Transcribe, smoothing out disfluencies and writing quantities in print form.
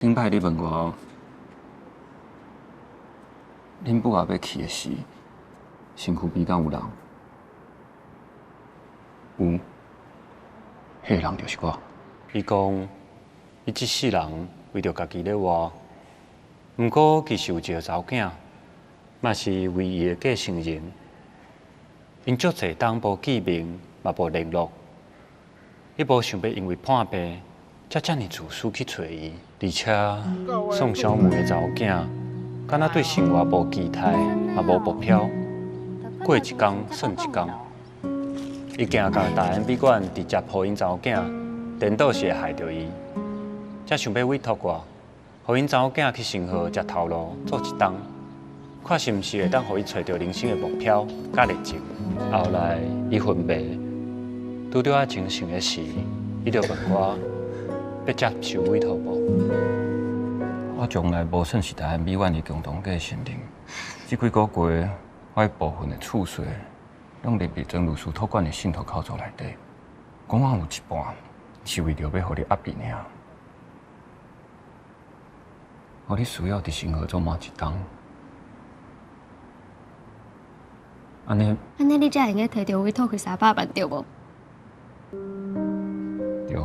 顶摆你问我，恁母也要去的时，身躯边敢有人？有，迄个人就是我。伊讲，伊一世人为着家己咧活，毋过其实有一个查某囝，嘛是唯一的继承人。因足侪当无见面，嘛无联络，伊无想要因为叛变，才遮尔自私去找伊，而且送小妹的查某囝，敢若对生活无期待，嘛无目标，过一天算一天。伊惊甲大安美馆直接互因查某囝，颠倒是会害着伊，才想要委托我，互因查某囝去生活食头路做一冬，看是毋是会当互伊找到人生的目标甲热情。后来伊分别，拄着我精神的时，伊就问我要接受委托无？我从来无算是大安美院的共同继承人。这几个月，我部分的厝税，拢入入曾律师托管的信托口座内底。讲我有一半，是为着要互你压逼尔，互你需要伫生活做满一冬。安尼你才会用摕到委托去300万对无？对。